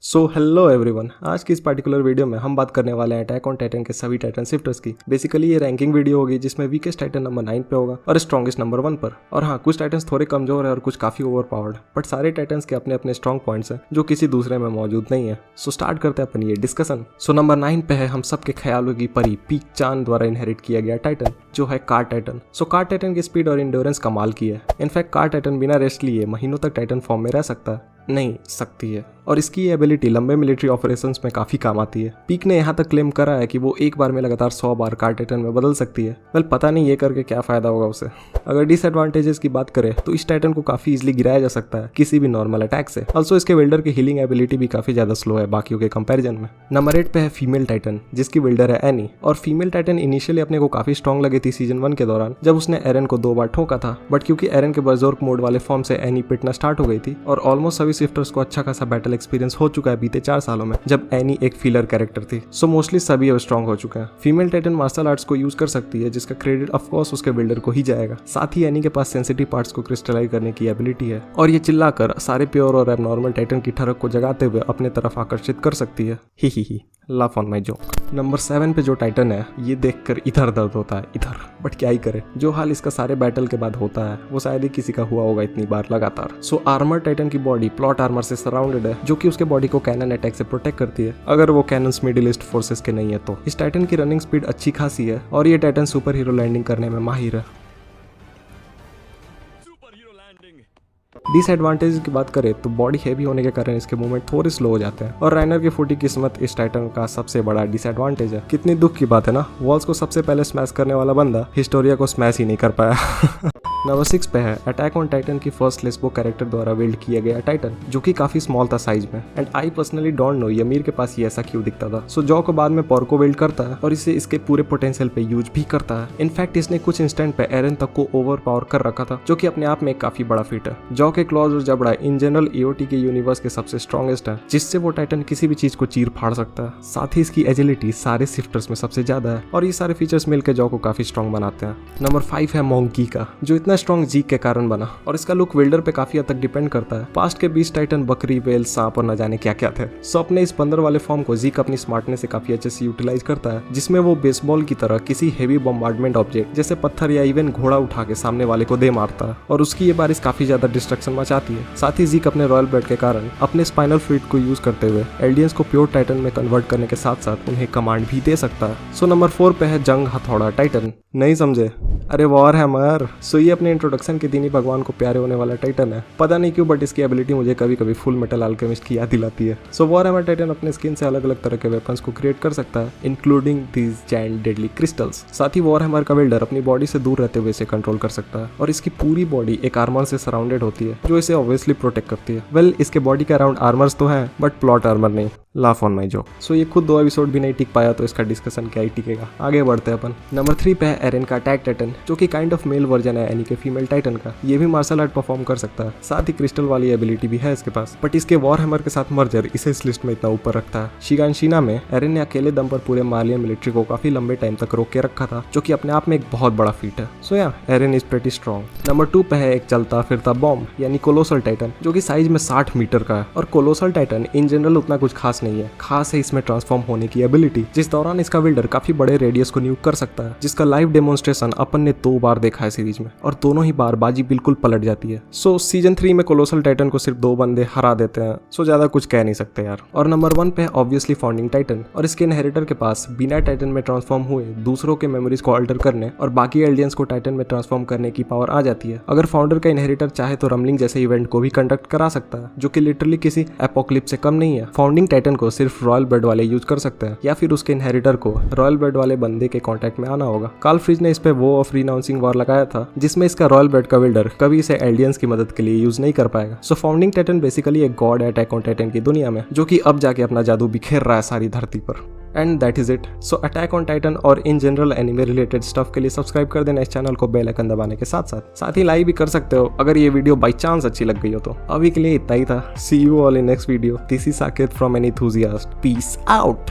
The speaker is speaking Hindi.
सो हेलो एवरीवन, आज की इस पर्टिकुलर वीडियो में हम बात करने वाले हैं अटैक ऑन टाइटन के सभी टाइटन शिफ्टर्स की। बेसिकली ये रैंकिंग वीडियो होगी जिसमें वीकेस्ट टाइटन नंबर 9 पे होगा और स्ट्रॉन्गेस्ट नंबर 1 पर। और हाँ, कुछ टाइटन्स थोड़े कमजोर है और कुछ काफी ओवर पावर्ड, बट सारे टाइटन्स के अपने अपने स्ट्रॉन्ग पॉइंट्स हैं जो किसी दूसरे में मौजूद नहीं है। सो स्टार्ट करते हैं अपन ये डिस्कशन। सो नंबर 9 पे है हम सबके ख्यालों की परी पीक चान द्वारा इनहेरिट किया गया टाइटन, जो है car Titan. So car Titan की स्पीड और इंड्योरेंस कमाल की है। इनफैक्ट कार टाइटन बिना रेस्ट लिए महीनों तक टाइटन फॉर्म में रह सकती है और इसकी ये एबिलिटी लंबे मिलिट्री ऑपरेशंस में काफी काम आती है। पीक ने यहाँ तक क्लेम करा है कि वो एक बार में लगातार 100 बार कार टाइटन में बदल सकती है। वेल, पता नहीं ये करके क्या फायदा होगा उसे। अगर डिसएडवांटेजेस की बात करें तो इस टाइटन को काफी इजीली गिराया जा सकता है किसी भी नॉर्मल अटैक से। ऑल्सो इसके विल्डर की हीलिंग एबिलिटी भी काफी ज्यादा स्लो है बाकियों के कंपेरिजन में। नंबर 8 पे है फीमेल टाइटन, जिसकी विल्डर है एनी। और फीमेल टाइटन इनिशियली अपने को काफी स्ट्रॉन्ग लगी थी सीजन 1 के दौरान जब उसने एरन को 2 बार ठोका था, बट क्योंकि एरन के बर्जर्क मोड वाले फॉर्म से एनी पिटना स्टार्ट हो गई थी और ऑलमोस्ट सभी शिफ्टर्स को अच्छा खासा बैटल एक्सपीरियंस हो चुका है बीते 4 सालों में, जब एनी एक फीलर कैरेक्टर थी। सो मोस्टली सभी अब स्ट्रॉन्ग हो चुके हैं। फीमेल टाइटन मार्शल आर्ट्स को यूज कर सकती है, जिसका क्रेडिट ऑफ कोर्स उसके बिल्डर को ही जाएगा। साथ ही एनी के पास सेंसिटिव पार्ट्स को क्रिस्टलाइज करने की एबिलिटी है और ये चिल्लाकर सारे प्योर और एबनॉर्मल टाइटन की ठरक को जगाते हुए अपने तरफ आकर्षित कर सकती है। He laugh on my joke. Number 7 पे जो टाइटन है, ये देखकर इधर दर्द होता है इधर, बट क्या ही करे, जो हाल इसका सारे बैटल के बाद होता है वो शायद ही किसी का हुआ होगा इतनी बार लगातार। सो आर्मर टाइटन की बॉडी प्लॉट आर्मर से सराउंडेड है, जो कि उसके बॉडी को कैनन अटैक से प्रोटेक्ट करती है अगर वो कैनन्स मिडिल ईस्ट फोर्सेस के नहीं है तो। इस टाइटन की रनिंग स्पीड अच्छी खासी है और ये टाइटन सुपर हीरो लैंडिंग करने में माहिर है। डिसएडवांटेज की बात करें तो बॉडी हैवी होने के कारण इसके मूवमेंट थोड़े स्लो हो जाते हैं और राइनर की फूटी किस्मत इस टाइटन का सबसे बड़ा डिसएडवांटेज है। कितनी दुख की बात है ना, वॉल्स को सबसे पहले स्मैश करने वाला बंदा हिस्टोरिया को स्मैश ही नहीं कर पाया। नंबर 6 पे है अटैक ऑन टाइटन की फर्स्ट लेस्बो कैरेक्टर द्वारा बिल्ड किया गया टाइटन, जो कि काफी स्मॉल था साइज में। And I personally don't know Ymir के पास ये ऐसा क्यों दिखता था। सो जॉ को बाद में पोर्को बिल्ड करता है और इसे इसके पूरे पोटेंशियल पे यूज भी करता है। इनफैक्ट इसने कुछ इंस्टेंट पे एरन तक को ओवर पावर कर रखा था, जो कि अपने आप में एक काफी बड़ा फीट है। जॉ के क्लॉज और जबड़ा इन जनरल ईओटी के यूनिवर्स के सबसे स्ट्रॉन्गेस्ट है, जिससे वो टाइटन किसी भी चीज को चीर फाड़ सकता है। साथ ही इसकी एजिलिटी सारे शिफ्टर्स में सबसे ज्यादा है और ये सारे फीचर्स मिलकर जॉ को काफी स्ट्रॉन्ग बनाते हैं। नंबर 5 है मोंकी का, जो इतना स्ट्रॉन्ग जीक के कारण बना और इसका लुक विल्डर पे काफी हद तक डिपेंड करता है। पास्ट के 20 टाइटन बकरी, वेल, सांप और न जाने क्या क्या थे। सो अपने इस बंदर वाले फॉर्म को जीक अपनी स्मार्टनेस से काफी अच्छे से यूटिलाइज करता है, जिसमें वो बेसबॉल की तरह किसी हेवी बॉम्बार्डमेंट ऑब्जेक्ट जैसे पत्थर या इवन घोड़ा उठा के सामने वाले को दे मारता है और उसकी ये बारिश काफी ज्यादा डिस्ट्रक्शन मचाती है। साथ ही जीक अपने रॉयल ब्लड के कारण अपने स्पाइनल फ्लूइड को यूज करते हुए एल्डियंस को प्योर टाइटन में कन्वर्ट करने के साथ साथ उन्हें कमांड भी दे सकता है। सो नंबर 4 पे है जंग हथौड़ा टाइटन। नहीं समझे? अरे वॉर हैमर। सो ये अपने इंट्रोडक्शन के दिन ही भगवान को प्यारे होने वाला टाइटन है। पता नहीं क्यों, बट इसकी एबिलिटी मुझे कभी कभी फुल मेटल अल्केमिस्ट की याद दिलाती है। सो वॉर हैमर टाइटन अपने स्किन से अलग अलग तरह के वेपन्स को क्रिएट कर सकता है, including these giant deadly crystals. साथ ही वॉर हैमर का बिल्डर अपनी बॉडी से दूर रहते हुए इसे कंट्रोल कर सकता है और इसकी पूरी बॉडी एक आर्मर से सराउंडेड होती है, जो इसे ऑब्वियसली प्रोटेक्ट करती है। वेल, इसके बॉडी के अराउंड आर्मर्स तो है, बट प्लॉट आर्मर नहीं। Laugh on my joke. So ये खुद 2 एपिसोड भी नहीं टिक पाया, तो इसका डिस्कशन क्या ही टिकेगा। आगे बढ़ते हैं अपन। नंबर 3 पे है एरन का अटैक टाइटन, जो कि काइंड ऑफ मेल वर्जन है एनी के फीमेल टाइटन का। ये भी मार्शल आर्ट परफॉर्म कर सकता है, साथ ही क्रिस्टल वाली एबिलिटी भी है इसके पास, बट इसके वॉर हैमर के साथ मर्जर इसे इस लिस्ट में इतना ऊपर रखता है। शिगानशिना में एरन ने अकेले दम पर पूरे मालियन मिलिट्री को काफी लंबे टाइम तक रोक के रखा था, जो कि अपने आप में एक बहुत बड़ा फीट है। सो या एरन इज प्रीटी स्ट्रॉन्ग। नंबर 2 पे है एक चलता फिरता बॉम्ब यानी कोलोसल टाइटन, जो कि साइज में 60 मीटर का है। और कोलोसल टाइटन इन जनरल उतना कुछ खास नहीं है, खास है इसमें ट्रांसफॉर्म होने की एबिलिटी, जिस दौरान इसका बिल्डर काफी बड़े रेडियस को न्यूक कर सकता है, जिसका लाइव डेमोन्स्ट्रेशन अपन ने 2 बार देखा है सीरीज में और दोनों ही बार बाजी बिल्कुल पलट जाती है। सो सीजन 3 में कोलोसल टाइटन को सिर्फ 2 बंदे हरा देते हैं, सो ज्यादा कुछ कह नहीं सकते यार। और नंबर 1 पे है ऑब्वियसली फाउंडिंग टाइटन, और इसके इनहेरिटर के पास बिना टाइटन में ट्रांसफॉर्म हुए दूसरों के मेमोरीज को अल्टर करने और बाकी एल्डियंस को टाइटन में ट्रांसफॉर्म करने की पावर आ जाती है। अगर फाउंडर का इनहेरिटर चाहे तो रमलिंग जैसे इवेंट को भी कंडक्ट करा सकता है, जो कि लिटरली किसी एपोक्लिप्स से कम नहीं है। फाउंडिंग टाइटन को सिर्फ रॉयल ब्लड वाले यूज कर सकते हैं, या फिर उसके इनहेरिटर को रॉयल ब्लड वाले बंदे के कांटेक्ट में आना होगा। कार्ल फ्रीज ने इस पे वो ऑफ रिनाउंसिंग वॉर लगाया था, जिसमें इसका रॉयल ब्लड का बिल्डर कभी इसे एल्डियंस की मदद के लिए यूज नहीं कर पाएगा। सो फाउंडिंग टाइटन बेसिकली एक गॉड है अटैक ऑन टाइटन की दुनिया में, जो कि अब जाके अपना जादू बिखेर रहा है सारी धरती पर। And that is it. So attack on Titan और in general anime related stuff के लिए सब्सक्राइब कर देना इस चैनल को बेल आइकन दबाने के साथ ही लाइक भी कर सकते हो अगर ये वीडियो बाई चांस अच्छी लग गई हो तो। अभी के लिए इतना ही था। See you all in next video. This is Saket from an enthusiast. Peace out.